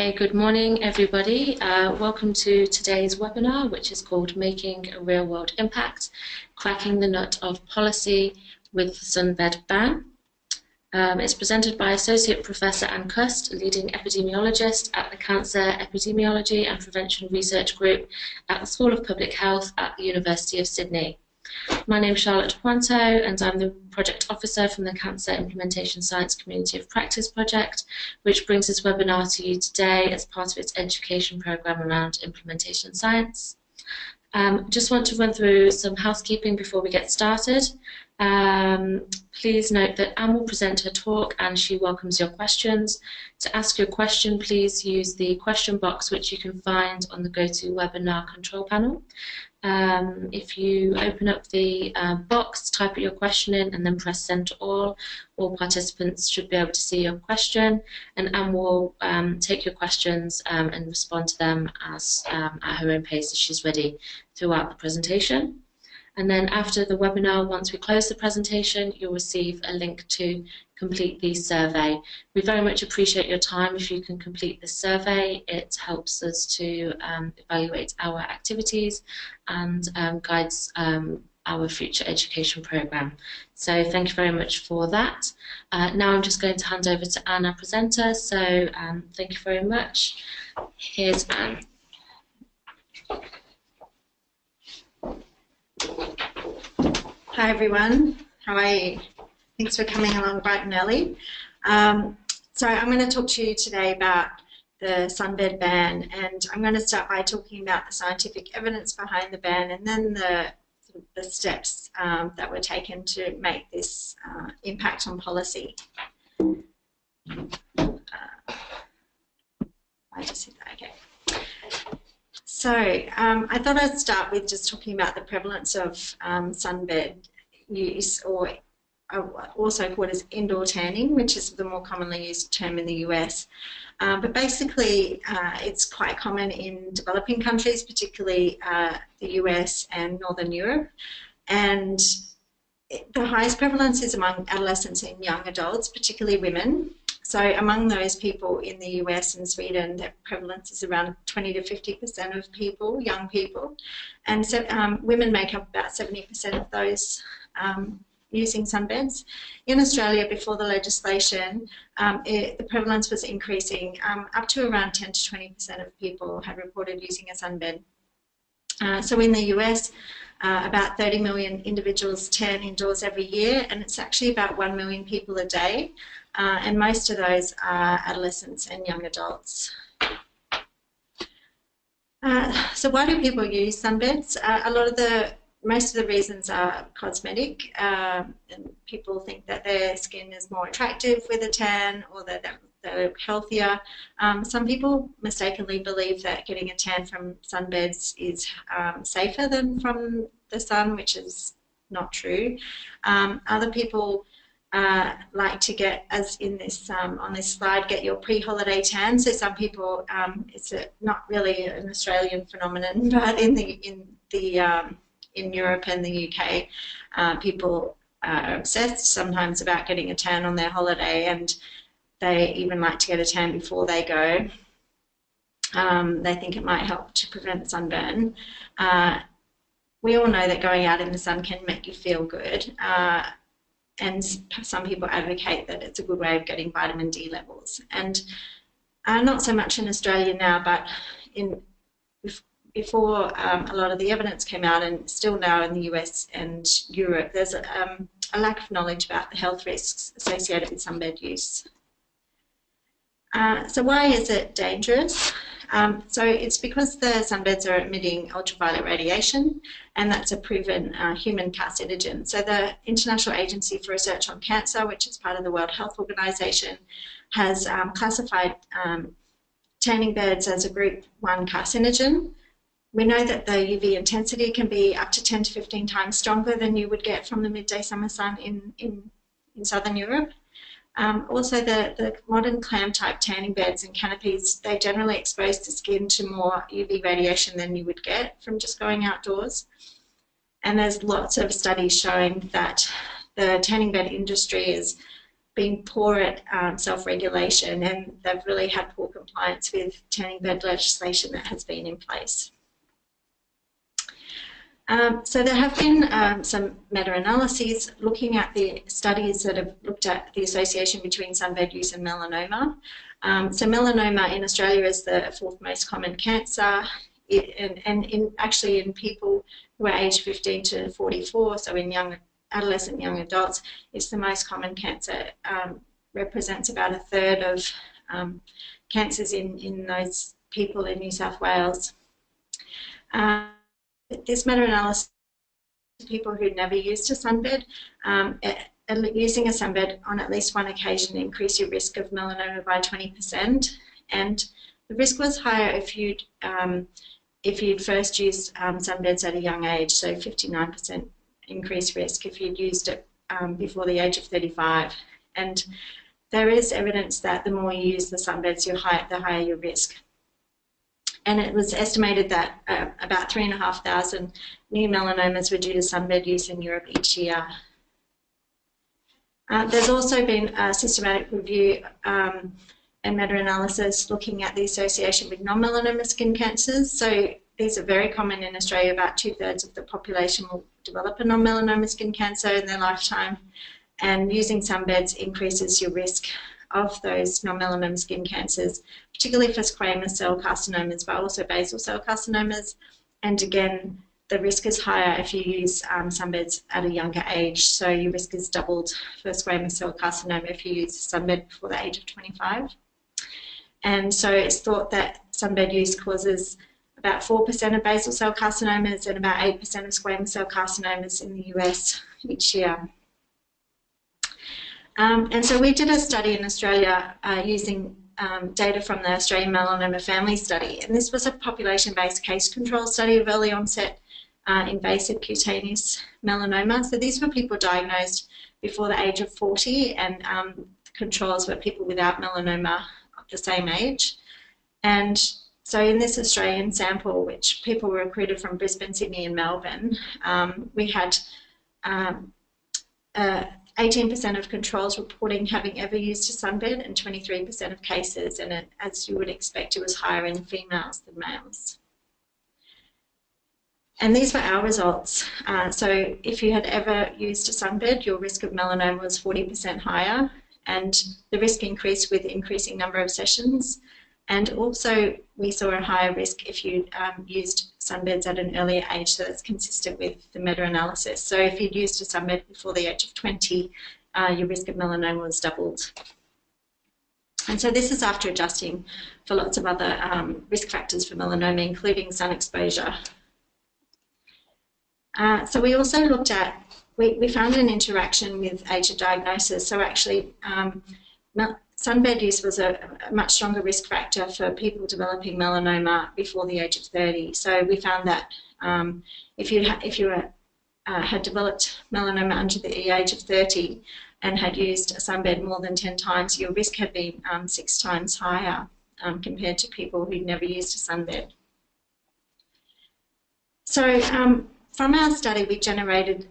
Okay, good morning everybody. Welcome to today's webinar, which is called Making a Real-World Impact, Cracking the Nut of Policy with the Sunbed Ban. It's presented by Associate Professor Anne Cust, leading epidemiologist at the Cancer Epidemiology and Prevention Research Group at the School of Public Health at the University of Sydney. My name is Charlotte Puanto and I'm the Project Officer from the Cancer Implementation Science Community of Practice project, which brings this webinar to you today as part of its education programme around implementation science. Just want to run through some housekeeping before we get started. Please note that Anne will present her talk and she welcomes your questions. To ask your question, please use the question box which you can find on the GoToWebinar control panel. If you open up the box, type your question in and then press send to all participants should be able to see your question, and Anne will take your questions and respond to them as at her own pace as she's ready throughout the presentation. And then after the webinar, once we close the presentation, you'll receive a link to complete the survey. We very much appreciate your time if you can complete the survey. It helps us to evaluate our activities and guides our future education programme. So thank you very much for that. Now I'm just going to hand over to Anne, our presenter. So thank you very much. Here's Anne. Hi everyone, how are you? Thanks for coming along bright and early. So I'm going to talk to you today about the sunbed ban, and I'm going to start by talking about the scientific evidence behind the ban and then the steps that were taken to make this impact on policy. I just hit that, okay. So I thought I'd start with just talking about the prevalence of sunbed use, or also called as indoor tanning, which is the more commonly used term in the US. But basically it's quite common in developing countries, particularly the US and Northern Europe. And the highest prevalence is among adolescents and young adults, particularly women. So among those people in the US and Sweden, the prevalence is around 20 to 50% of people, young people. And so women make up about 70% of those using sunbeds. In Australia, before the legislation, the prevalence was increasing up to around 10 to 20% of people had reported using a sunbed. So in the US, about 30 million individuals tan indoors every year, and it's actually about 1 million people a day. And most of those are adolescents and young adults. So why do people use sunbeds? Most of the reasons are cosmetic, and people think that their skin is more attractive with a tan, or that they're healthier. Some people mistakenly believe that getting a tan from sunbeds is safer than from the sun, which is not true. Other people like to get, as in this on this slide, get your pre-holiday tan. So some people, it's not really an Australian phenomenon, but in Europe and the UK, people are obsessed sometimes about getting a tan on their holiday, and they even like to get a tan before they go. They think it might help to prevent sunburn. We all know that going out in the sun can make you feel good. And some people advocate that it's a good way of getting vitamin D levels. And not so much in Australia now, but before a lot of the evidence came out, and still now in the US and Europe, there's a lack of knowledge about the health risks associated with sunbed use. So why is it dangerous? So it's because the sunbeds are emitting ultraviolet radiation, and that's a proven human carcinogen. So the International Agency for Research on Cancer, which is part of the World Health Organization, has classified tanning beds as a group 1 carcinogen. We know that the UV intensity can be up to 10 to 15 times stronger than you would get from the midday summer sun in Southern Europe. Also, the modern clam-type tanning beds and canopies, they generally expose the skin to more UV radiation than you would get from just going outdoors. And there's lots of studies showing that the tanning bed industry is been poor at self-regulation, and they've really had poor compliance with tanning bed legislation that has been in place. So there have been some meta-analyses looking at the studies that have looked at the association between sunbed use and melanoma. So melanoma in Australia is the 4th most common cancer, actually in people who are aged 15 to 44, so in young adolescent young adults, it's the most common cancer. Represents about 1/3 of cancers in those people in New South Wales. This meta-analysis, people who never used a sunbed, using a sunbed on at least one occasion increase your risk of melanoma by 20%, and the risk was higher if you'd first used sunbeds at a young age, so 59% increased risk if you'd used it before the age of 35. And there is evidence that the more you use the sunbeds, the higher your risk. And it was estimated that about 3,500 new melanomas were due to sunbed use in Europe each year. There's also been a systematic review and meta-analysis looking at the association with non-melanoma skin cancers. So these are very common in Australia. About 2/3 of the population will develop a non-melanoma skin cancer in their lifetime, and using sunbeds increases your risk of those non-melanoma skin cancers, particularly for squamous cell carcinomas, but also basal cell carcinomas. And again, the risk is higher if you use sunbeds at a younger age. So your risk is doubled for squamous cell carcinoma if you use a sunbed before the age of 25. And so it's thought that sunbed use causes about 4% of basal cell carcinomas and about 8% of squamous cell carcinomas in the US each year. And so we did a study in Australia using data from the Australian Melanoma Family Study, and this was a population-based case control study of early onset invasive cutaneous melanoma. So these were people diagnosed before the age of 40, and controls were people without melanoma of the same age. And so in this Australian sample, which people were recruited from Brisbane, Sydney and Melbourne, we had 18% of controls reporting having ever used a sunbed and 23% of cases, and as you would expect, it was higher in females than males. And these were our results. So if you had ever used a sunbed, your risk of melanoma was 40% higher, and the risk increased with increasing number of sessions. And also we saw a higher risk if you used sunbeds at an earlier age, so that's consistent with the meta-analysis. So if you'd used a sunbed before the age of 20, your risk of melanoma was doubled. And so this is after adjusting for lots of other risk factors for melanoma, including sun exposure. So we also looked at, we found an interaction with age of diagnosis. So actually, sunbed use was a much stronger risk factor for people developing melanoma before the age of 30. So we found that if you had developed melanoma under the age of 30 and had used a sunbed more than 10 times, your risk had been 6 times higher compared to people who'd never used a sunbed. So from our study, we generated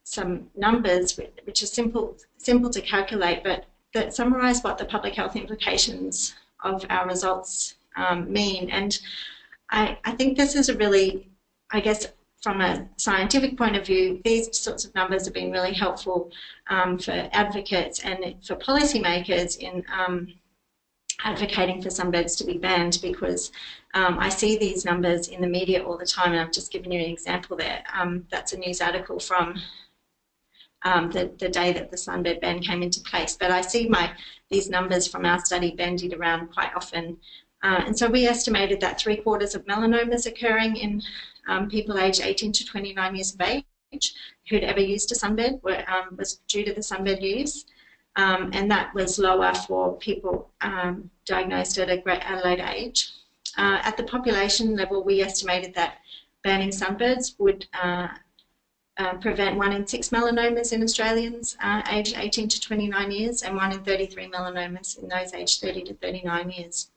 some numbers which are simple to calculate, but that summarise what the public health implications of our results mean. And I think this is a really, I guess, from a scientific point of view, these sorts of numbers have been really helpful for advocates and for policymakers in advocating for sunbeds to be banned, because I see these numbers in the media all the time, and I've just given you an example there. That's a news article from the day that the sunbed ban came into place. But I see these numbers from our study bandied around quite often. And so we estimated that 3/4 of melanomas occurring in people aged 18 to 29 years of age who'd ever used a sunbed was due to the sunbed use. And that was lower for people diagnosed at a later age. At the population level, we estimated that banning sunbeds would prevent 1 in 6 melanomas in Australians aged 18 to 29 years and 1 in 33 melanomas in those aged 30 to 39 years.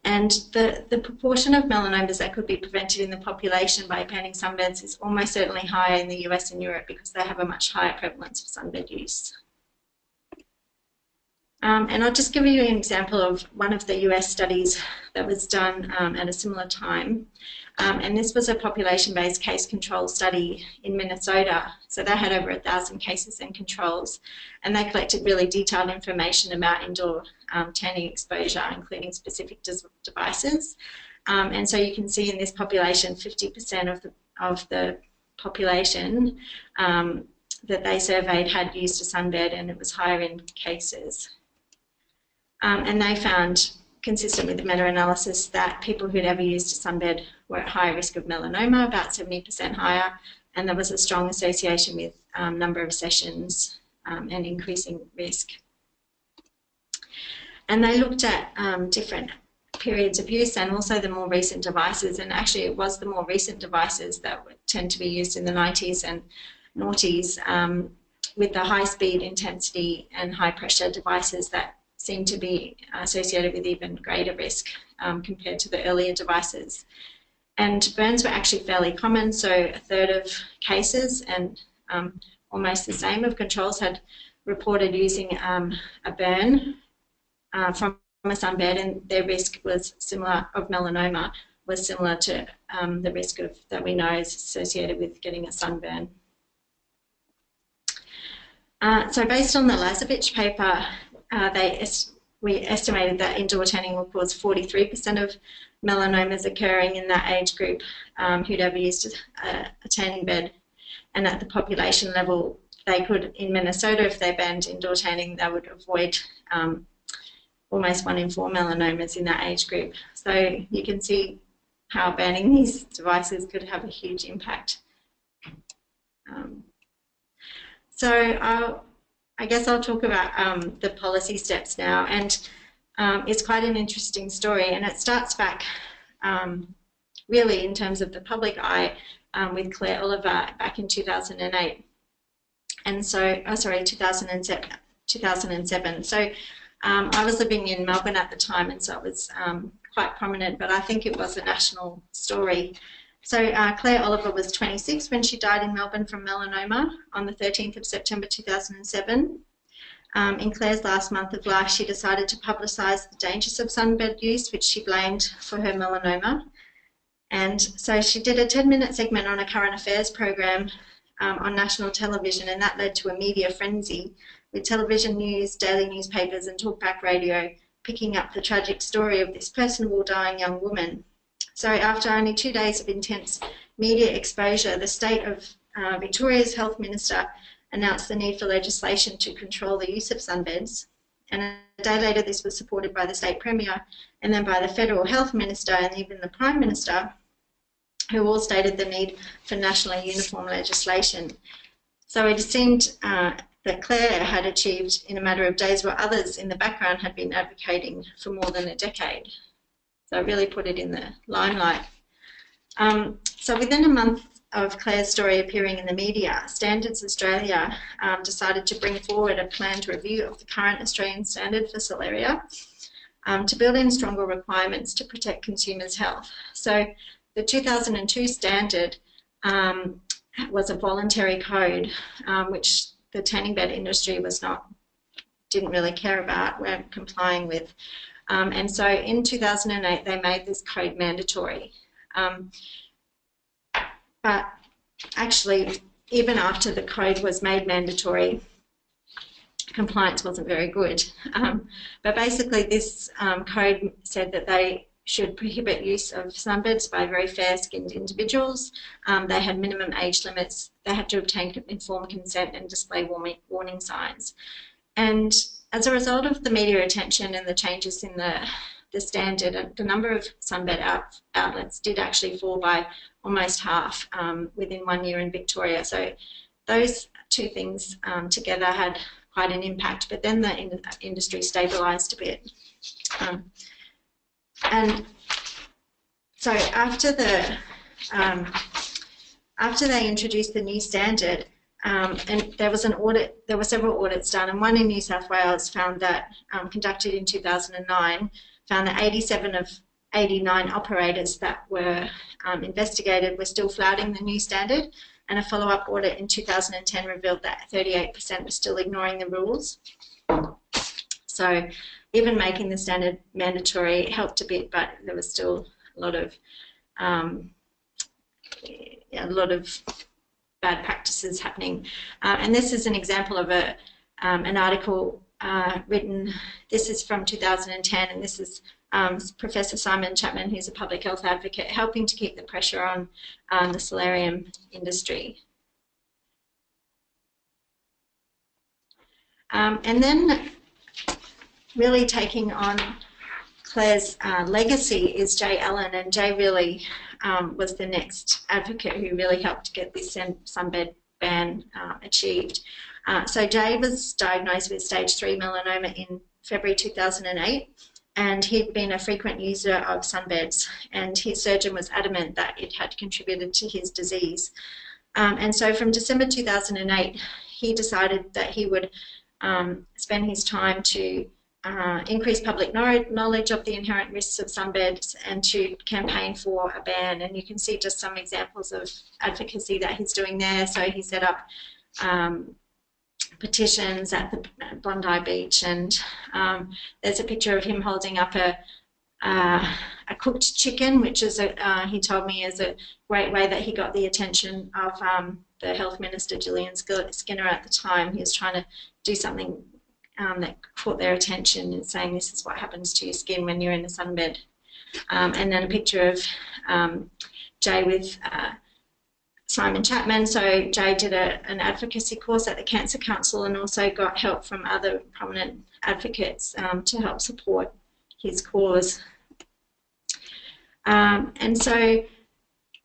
And the proportion of melanomas that could be prevented in the population by banning sunbeds is almost certainly higher in the US and Europe, because they have a much higher prevalence of sunbed use. And I'll just give you an example of one of the US studies that was done at a similar time. And this was a population-based case control study in Minnesota. So they had over 1,000 cases and controls, and they collected really detailed information about indoor tanning exposure, including specific devices. And so you can see in this population, 50% of the population that they surveyed had used a sunbed, and it was higher in cases. And they found, consistent with the meta-analysis, that people who'd ever used a sunbed were at higher risk of melanoma, about 70% higher, and there was a strong association with number of sessions and increasing risk. And they looked at different periods of use and also the more recent devices, and actually it was the more recent devices that tend to be used in the 90s and noughties with the high speed, intensity and high pressure devices that seem to be associated with even greater risk compared to the earlier devices. And burns were actually fairly common, so a third of cases and almost the same of controls had reported using a burn from a sunbed, and their risk was similar, of melanoma, was similar to the risk of that we know is associated with getting a sunburn. So based on the Lazarevich paper, we estimated that indoor tanning will cause 43% of melanomas occurring in that age group who'd ever used a tanning bed. And at the population level, they could, in Minnesota, if they banned indoor tanning, they would avoid almost 1 in 4 melanomas in that age group. So you can see how banning these devices could have a huge impact. I guess I'll talk about the policy steps now, and it's quite an interesting story, and it starts back really in terms of the public eye with Claire Oliver back in 2008, and so, 2007. So I was living in Melbourne at the time, and so it was quite prominent, but I think it was a national story. So Claire Oliver was 26 when she died in Melbourne from melanoma on the 13th of September 2007. In Claire's last month of life, she decided to publicise the dangers of sunbed use, which she blamed for her melanoma. And so she did a 10-minute segment on a current affairs program on national television, and that led to a media frenzy with television news, daily newspapers and talkback radio picking up the tragic story of this personable dying young woman. So after only 2 days of intense media exposure, the state of Victoria's Health Minister announced the need for legislation to control the use of sunbeds. And a day later, this was supported by the state premier and then by the federal health minister and even the prime minister, who all stated the need for nationally uniform legislation. So it seemed that Claire had achieved in a matter of days what others in the background had been advocating for more than a decade. So it really put it in the limelight. So within a month of Claire's story appearing in the media, Standards Australia decided to bring forward a planned review of the current Australian standard for Solaria to build in stronger requirements to protect consumers' health. So the 2002 standard was a voluntary code, which the tanning bed industry didn't really care about, weren't complying with. And so in 2008, they made this code mandatory. But actually, even after the code was made mandatory, compliance wasn't very good. But basically, this code said that they should prohibit use of sunbeds by very fair-skinned individuals. They had minimum age limits. They had to obtain informed consent and display warning signs. And as a result of the media attention and the changes in the standard, the number of sunbed outlets did actually fall by almost half within 1 year in Victoria. So those two things together had quite an impact, but then the industry stabilised a bit. And so after they introduced the new standard, and there was an audit, there were several audits done, and one in New South Wales found that, conducted in 2009, found that 87 of 89 operators that were investigated were still flouting the new standard, and a follow-up audit in 2010 revealed that 38% were still ignoring the rules. So even making the standard mandatory helped a bit, but there was still a lot of bad practices happening. And this is an example of an article written. This is from 2010, and this is Professor Chapman, who's a public health advocate, helping to keep the pressure on the solarium industry. And then really taking on Claire's legacy is Jay Allen, and Jay really was the next advocate who really helped to get this sunbed ban achieved. So Jay was diagnosed with stage 3 melanoma in February 2008, and he'd been a frequent user of sunbeds, and his surgeon was adamant that it had contributed to his disease. And so from December 2008, he decided that he would spend his time to increase public knowledge of the inherent risks of sunbeds and to campaign for a ban. And you can see just some examples of advocacy that he's doing there. So he set up petitions at the Bondi Beach, and there's a picture of him holding up a cooked chicken, which is he told me is a great way that he got the attention of the Health Minister Gillian Skinner at the time. He was trying to do something that caught their attention and saying this is what happens to your skin when you're in a sunbed. And then a picture of Jay with Simon Chapman. So Jay did an advocacy course at the Cancer Council and also got help from other prominent advocates to help support his cause. And so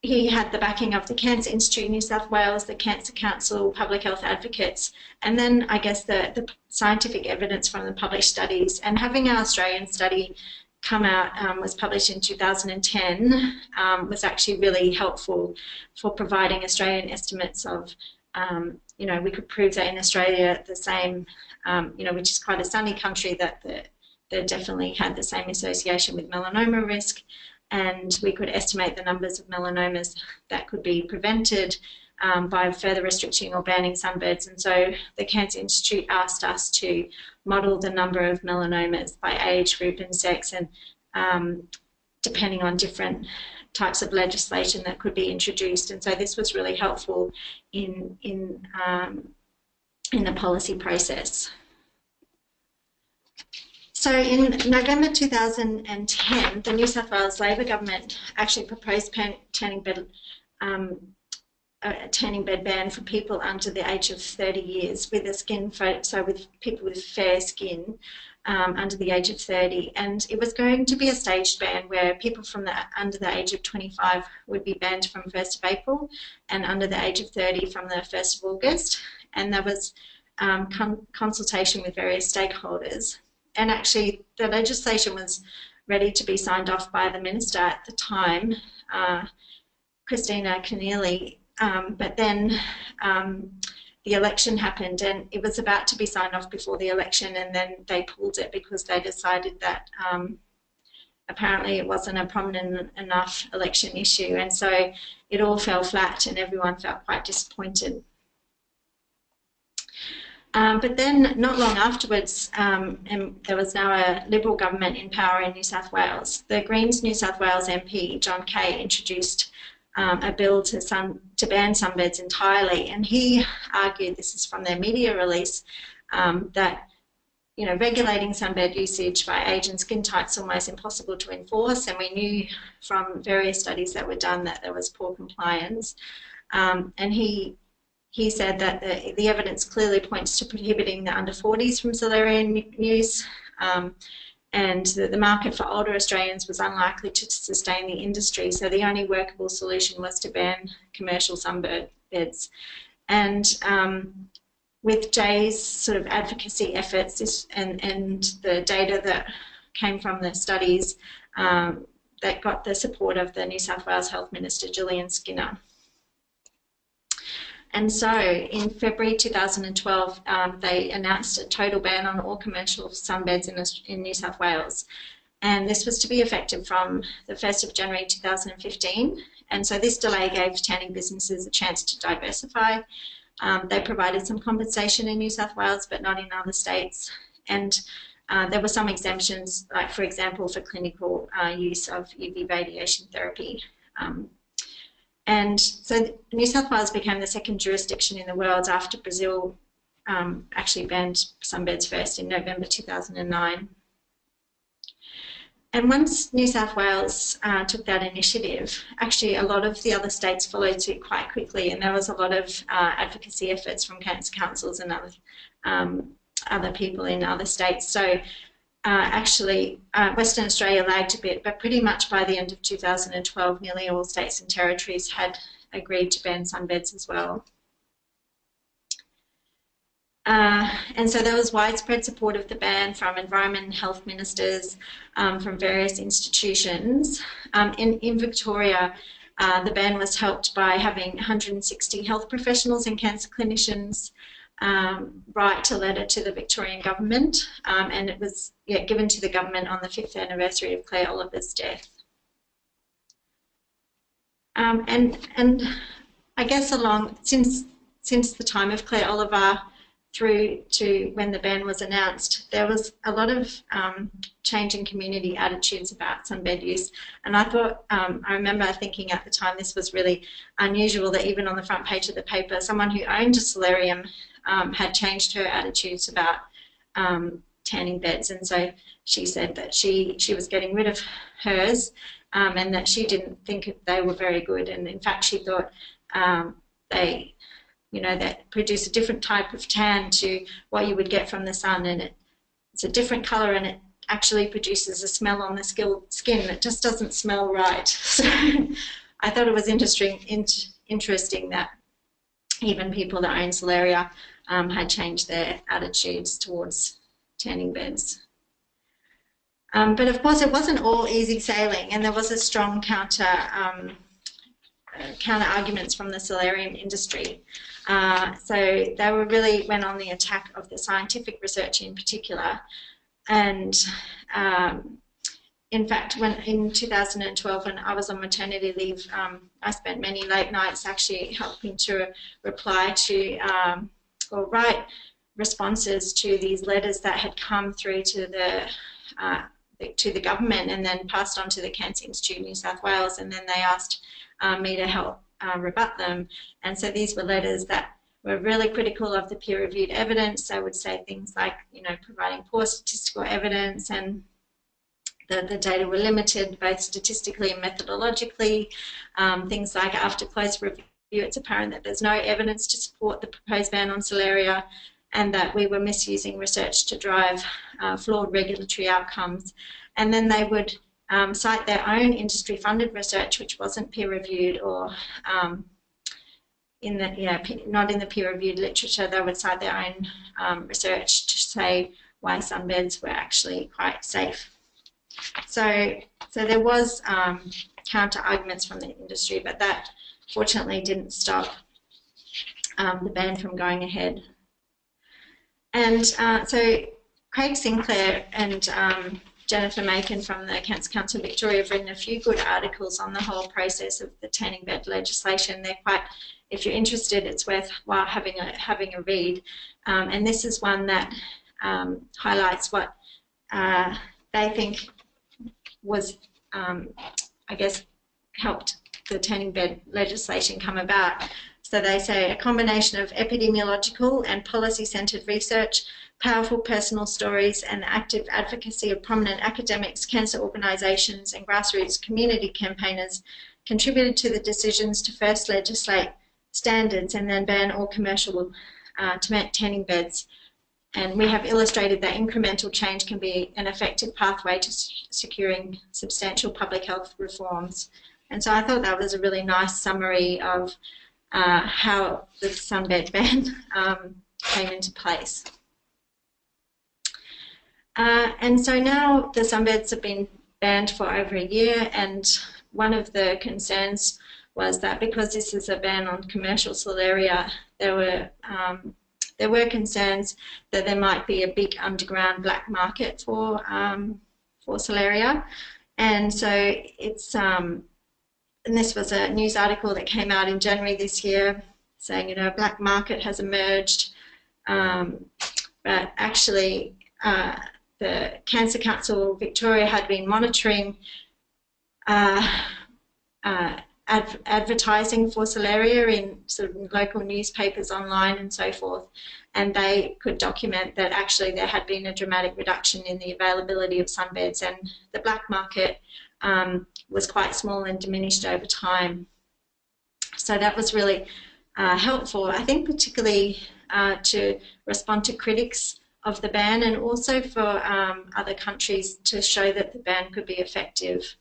he had the backing of the Cancer Institute New South Wales, the Cancer Council, public health advocates, and then I guess the scientific evidence from the published studies. And having our Australian study come out, was published in 2010, was actually really helpful for providing Australian estimates of, you know, we could prove that in Australia the same, you know, which is quite a sunny country, that they definitely had the same association with melanoma risk. And we could estimate the numbers of melanomas that could be prevented by further restricting or banning sunbeds. And so the Cancer Institute asked us to model the number of melanomas by age group and sex, and depending on different types of legislation that could be introduced. And so this was really helpful in the policy process. So in November 2010, the New South Wales Labor government actually proposed a tanning bed ban for people under the age of 30 years with with people with fair skin under the age of 30. And it was going to be a staged ban where people from under the age of 25 would be banned from 1st of April and under the age of 30 from the 1st of August. And there was consultation with various stakeholders. And actually, the legislation was ready to be signed off by the minister at the time, Christina Keneally, but then the election happened, and it was about to be signed off before the election, and then they pulled it because they decided that apparently it wasn't a prominent enough election issue, and so it all fell flat, and everyone felt quite disappointed. But then, not long afterwards, and there was now a Liberal government in power in New South Wales. The Greens New South Wales MP, John Kay, introduced a bill to ban sunbeds entirely, and he argued, this is from their media release, that, you know, regulating sunbed usage by age and skin type is almost impossible to enforce, and we knew from various studies that were done that there was poor compliance. And he said that the evidence clearly points to prohibiting the under 40s from solarium use, and the market for older Australians was unlikely to sustain the industry, so the only workable solution was to ban commercial sunbeds. And with Jay's sort of advocacy efforts and the data that came from the studies, that got the support of the New South Wales Health Minister, Gillian Skinner. And so in February 2012, they announced a total ban on all commercial sunbeds in New South Wales. And this was to be effective from the 1st of January 2015. And so this delay gave tanning businesses a chance to diversify. They provided some compensation in New South Wales, but not in other states. And there were some exemptions, like for example, for clinical use of UV radiation therapy. And so New South Wales became the second jurisdiction in the world after Brazil actually banned sunbeds first in November 2009. And once New South Wales took that initiative, actually a lot of the other states followed suit quite quickly, and there was a lot of advocacy efforts from cancer councils and other people in other states. So actually Western Australia lagged a bit, but pretty much by the end of 2012, nearly all states and territories had agreed to ban sunbeds as well. And so there was widespread support of the ban from environment and health ministers, from various institutions. In Victoria, the ban was helped by having 160 health professionals and cancer clinicians write a letter to the Victorian government, and it was given to the government on the 5th anniversary of Claire Oliver's death. And I guess since the time of Claire Oliver through to when the ban was announced, there was a lot of change in community attitudes about sunbed use. And I thought, I remember thinking at the time this was really unusual that even on the front page of the paper, someone who owned a solarium had changed her attitudes about tanning beds. And so she said that she was getting rid of hers, and that she didn't think they were very good. And in fact, she thought that produce a different type of tan to what you would get from the sun, and it's a different colour, and it actually produces a smell on the skin that just doesn't smell right. So I thought it was interesting that even people that own solaria had changed their attitudes towards tanning beds. But of course it wasn't all easy sailing, and there was a strong counter arguments from the solarium industry. So they really went on the attack of the scientific research in particular. And in fact, in 2012, when I was on maternity leave, I spent many late nights actually helping to reply to or write responses to these letters that had come through to the government and then passed on to the Cancer Institute New South Wales, and then they asked me to help rebut them. And so these were letters that were really critical of the peer-reviewed evidence. They would say things like, providing poor statistical evidence, and the data were limited both statistically and methodologically. Things like, after close review, it's apparent that there's no evidence to support the proposed ban on solaria, and that we were misusing research to drive flawed regulatory outcomes. And then they would cite their own industry-funded research, which wasn't peer-reviewed, or not in the peer-reviewed literature. They would cite their own research to say why sunbeds were actually quite safe. So there was counter arguments from the industry, but that fortunately didn't stop the ban from going ahead. And so Craig Sinclair and Jennifer Macon from the Cancer Council Victoria have written a few good articles on the whole process of the tanning bed legislation. They're quite, if you're interested, it's worthwhile having a read. And this is one that highlights what they think was, I guess, helped the tanning bed legislation come about. So they say a combination of epidemiological and policy-centred research, powerful personal stories, and the active advocacy of prominent academics, cancer organisations and grassroots community campaigners contributed to the decisions to first legislate standards and then ban all commercial tanning beds. And we have illustrated that incremental change can be an effective pathway to securing substantial public health reforms. And so I thought that was a really nice summary of how the sunbed ban came into place. And so now the sunbeds have been banned for over a year, and one of the concerns was that because this is a ban on commercial solaria, there were concerns that there might be a big underground black market for solaria. And so it's and this was a news article that came out in January this year saying, a black market has emerged, but actually the Cancer Council Victoria had been monitoring advertising for Celeria in sort of local newspapers, online and so forth, and they could document that actually there had been a dramatic reduction in the availability of sunbeds, and the black market was quite small and diminished over time. So that was really helpful, I think, particularly to respond to critics of the ban, and also for other countries to show that the ban could be effective.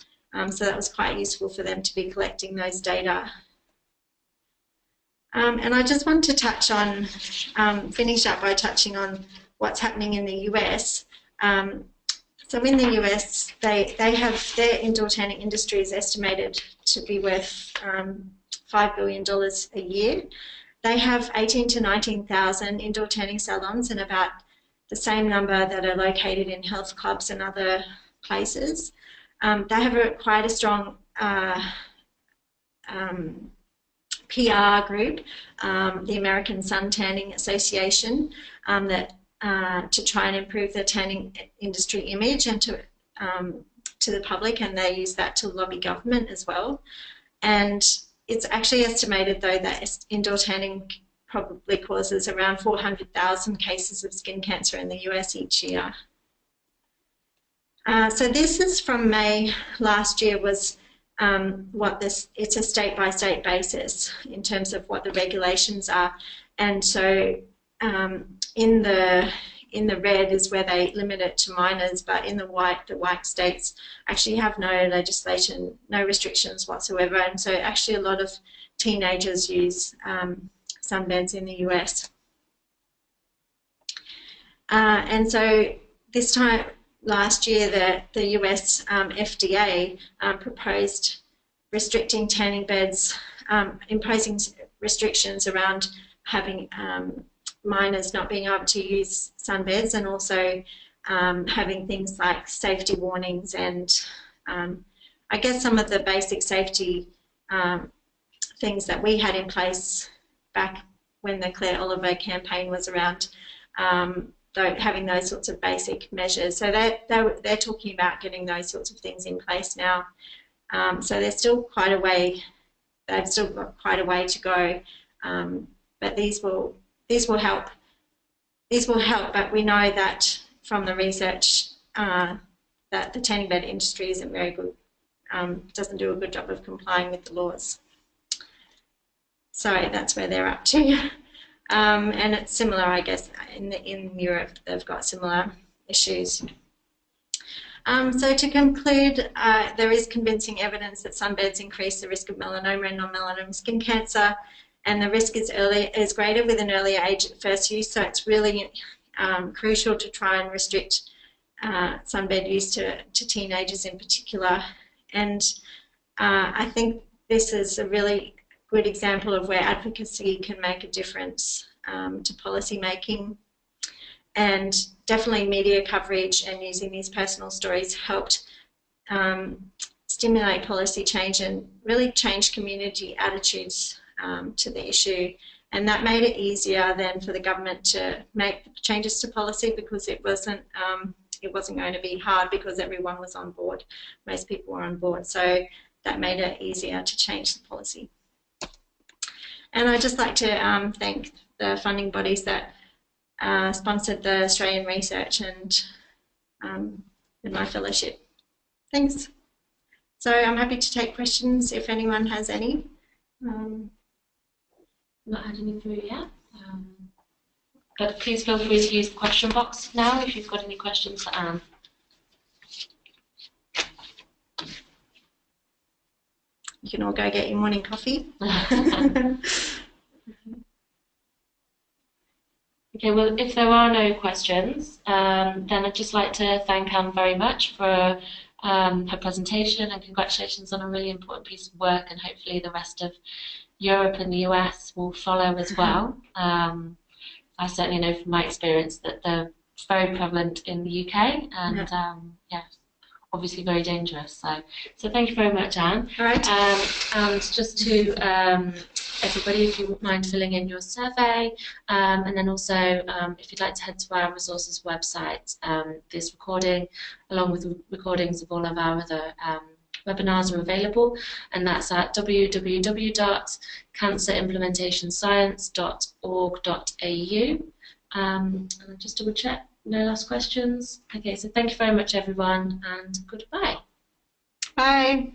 So that was quite useful for them to be collecting those data. And I just want to touch on, finish up by touching on what's happening in the US. So in the US, they have their indoor tanning industry is estimated to be worth $5 billion a year. They have 18,000 to 19,000 indoor tanning salons, and about the same number that are located in health clubs and other places. They have quite a strong PR group, the American Sun Tanning Association, that to try and improve the tanning industry image and to the public, and they use that to lobby government as well. And it's actually estimated, though, that indoor tanning probably causes around 400,000 cases of skin cancer in the US each year. So this is from May last year, was it's a state-by-state basis in terms of what the regulations are. And so in the red is where they limit it to minors, but in the white states actually have no legislation, no restrictions whatsoever. And so actually a lot of teenagers use sunbeds in the US. And so this time, last year, the US FDA proposed restricting tanning beds, imposing restrictions around having minors not being able to use sunbeds, and also having things like safety warnings and I guess some of the basic safety things that we had in place back when the Claire Oliver campaign was around, having those sorts of basic measures. So they're talking about getting those sorts of things in place now. So there's still quite a way. They've still got quite a way to go, but these will help. These will help. But we know that from the research that the tanning bed industry isn't very good. Doesn't do a good job of complying with the laws. So that's where they're up to. And it's similar, I guess, in Europe, they've got similar issues. So to conclude, there is convincing evidence that sunbeds increase the risk of melanoma and non-melanoma skin cancer, and the risk is greater with an earlier age at first use. So it's really crucial to try and restrict sunbed use to teenagers in particular. And I think this is a really good example of where advocacy can make a difference to policy making. And definitely media coverage and using these personal stories helped stimulate policy change and really change community attitudes to the issue. And that made it easier then for the government to make changes to policy, because it wasn't going to be hard because everyone was on board. Most people were on board. So that made it easier to change the policy. And I'd just like to thank the funding bodies that sponsored the Australian research and my fellowship. Thanks. So I'm happy to take questions if anyone has any. Not had any through yet. But please feel free to use the question box now if you've got any questions for Anne. You can all go get your morning coffee. Okay, well, if there are no questions, then I'd just like to thank Anne very much for her presentation, and congratulations on a really important piece of work, and hopefully the rest of Europe and the US will follow as well. I certainly know from my experience that they're very prevalent in the UK, and yeah, obviously very dangerous. So thank you very much, Anne. All right. And just to everybody, if you wouldn't mind filling in your survey, and then also if you'd like to head to our resources website, this recording, along with recordings of all of our other webinars, are available, and that's at www.cancerimplementationscience.org.au. And just double check, no last questions. Okay, so thank you very much everyone, and goodbye. Bye.